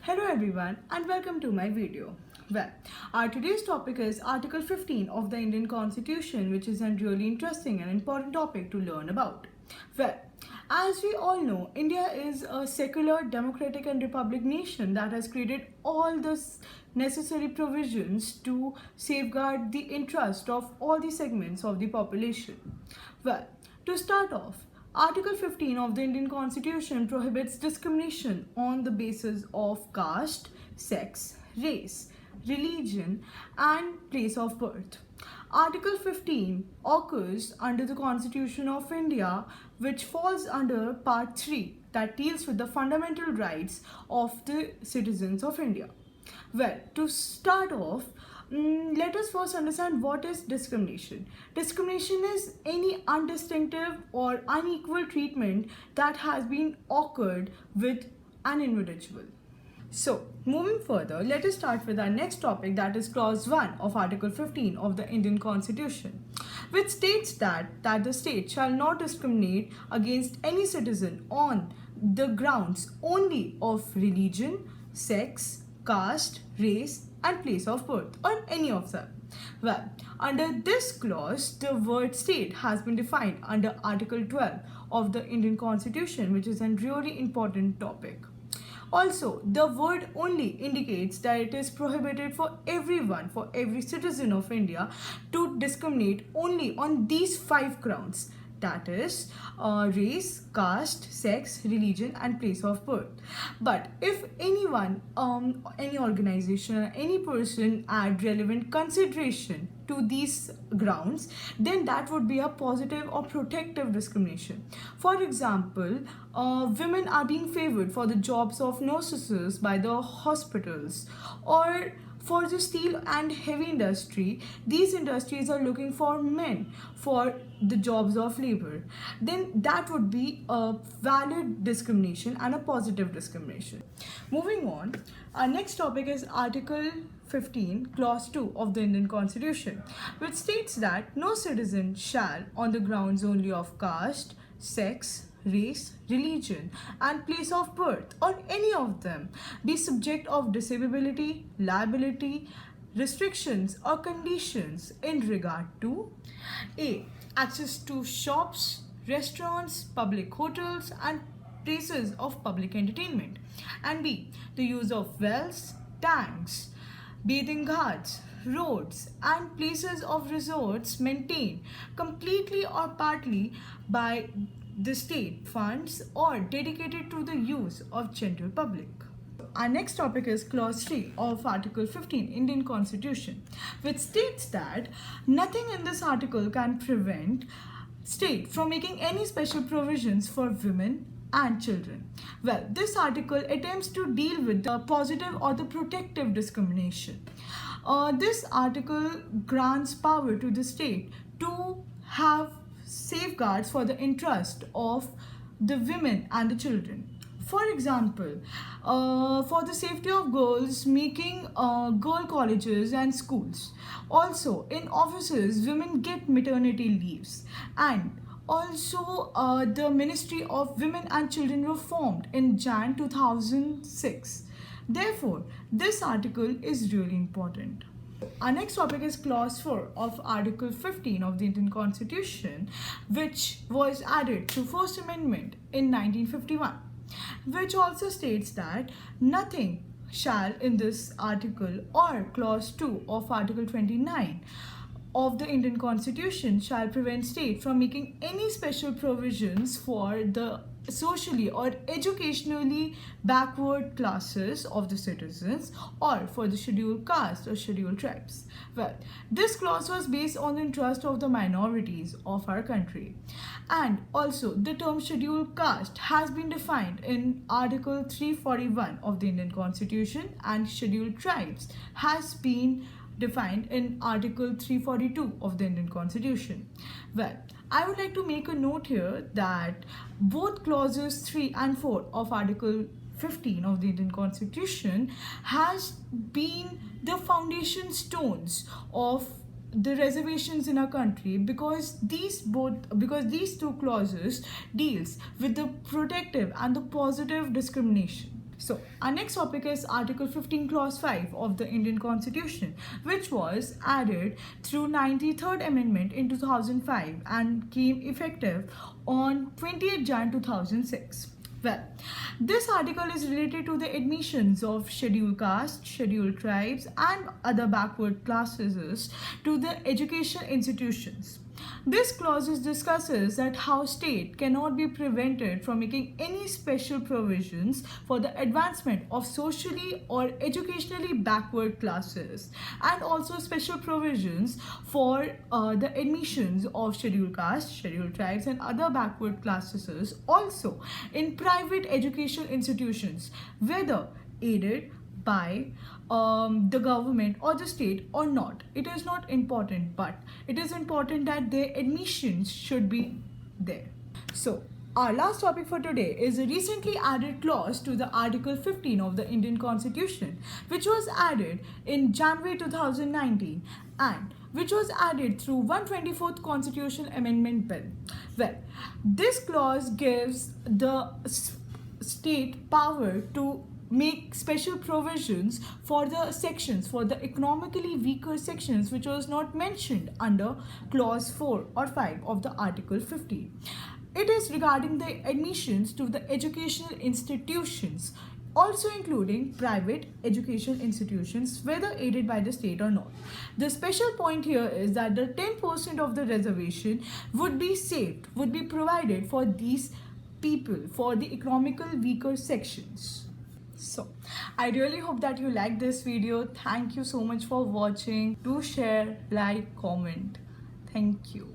Hello everyone and welcome to my video. Well, our today's topic is Article 15 of the Indian Constitution, which is a really interesting and important topic to learn about. Well, as we all know, India is a secular, democratic and republic nation that has created all the necessary provisions to safeguard the interest of all the segments of the population. Well, to start off, Article 15 of the Indian Constitution prohibits discrimination on the basis of caste, sex, race, religion, and place of birth. Article 15 occurs under the Constitution of India, which falls under Part 3, that deals with the fundamental rights of the citizens of India. Well, to start off, let us first understand what is discrimination. Discrimination is any undistinctive or unequal treatment that has been occurred with an individual. So, moving further, let us start with our next topic, that is Clause 1 of Article 15 of the Indian Constitution, which states that the state shall not discriminate against any citizen on the grounds only of religion, sex, caste, race, and place of birth, or any of them. Well, under this clause, the word state has been defined under Article 12 of the Indian Constitution, which is a really important topic. Also, the word only indicates that it is prohibited for everyone, for every citizen of India, to discriminate only on these 5 grounds. That is race, caste, sex, religion, and place of birth. But if anyone, any organization, any person add relevant consideration to these grounds, then that would be a positive or protective discrimination. For example, women are being favored for the jobs of nurses by the hospitals, or for the steel and heavy industry, these industries are looking for men for the jobs of labor. Then that would be a valid discrimination and a positive discrimination. Moving on, our next topic is Article 15, Clause 2 of the Indian Constitution, which states that no citizen shall, on the grounds only of caste, sex, race, religion, and place of birth, or any of them, be subject of disability, liability, restrictions, or conditions in regard to A. Access to shops, restaurants, public hotels, and places of public entertainment, and B. The use of wells, tanks, bathing ghats, roads, and places of resorts maintained completely or partly by the state funds or dedicated to the use of general public. Our next topic is Clause 3 of Article 15 Indian Constitution, which states that nothing in this article can prevent state from making any special provisions for women and children. Well, this article attempts to deal with the positive or the protective discrimination. This article grants power to the state to have safeguards for the interest of the women and the children. For example, for the safety of girls, making girl colleges and schools. Also, in offices, women get maternity leaves. And also, the Ministry of Women and Children were formed in Jan 2006. Therefore, this article is really important. Our next topic is Clause 4 of Article 15 of the Indian Constitution, which was added to First Amendment in 1951, which also states that nothing shall in this article or Clause 2 of Article 29 of the Indian Constitution shall prevent state from making any special provisions for the socially or educationally backward classes of the citizens, or for the scheduled caste or scheduled tribes. Well, this clause was based on the interest of the minorities of our country. And also, the term scheduled caste has been defined in Article 341 of the Indian Constitution, and scheduled tribes has been defined in Article 342 of the Indian Constitution. Well, I would like to make a note here that both clauses 3 and 4 of Article 15 of the Indian Constitution has been the foundation stones of the reservations in our country, because these two clauses deals with the protective and the positive discrimination. So, our next topic is Article 15, Clause 5 of the Indian Constitution, which was added through 93rd Amendment in 2005 and came effective on 28 Jan 2006. Well, this article is related to the admissions of scheduled castes, scheduled tribes, and other backward classes to the education institutions. This clause discusses that how state cannot be prevented from making any special provisions for the advancement of socially or educationally backward classes, and also special provisions for the admissions of scheduled castes, scheduled tribes, and other backward classes also in private education institutions, whether aided by the government or the state or not. It is not important, but it is important that their admissions should be there. So, our last topic for today is a recently added clause to the Article 15 of the Indian Constitution, which was added in January 2019 and which was added through 124th Constitutional Amendment Bill. Well, this clause gives the state power to make special provisions for the sections, for the economically weaker sections, which was not mentioned under clause 4 or 5 of the Article 15. It is regarding the admissions to the educational institutions, also including private education institutions, whether aided by the state or not. The special point here is that the 10% of the reservation would be saved, would be provided for these people, for the economical weaker sections. So, I really hope that you liked this video. Thank you so much for watching. Do share, like, comment. Thank you.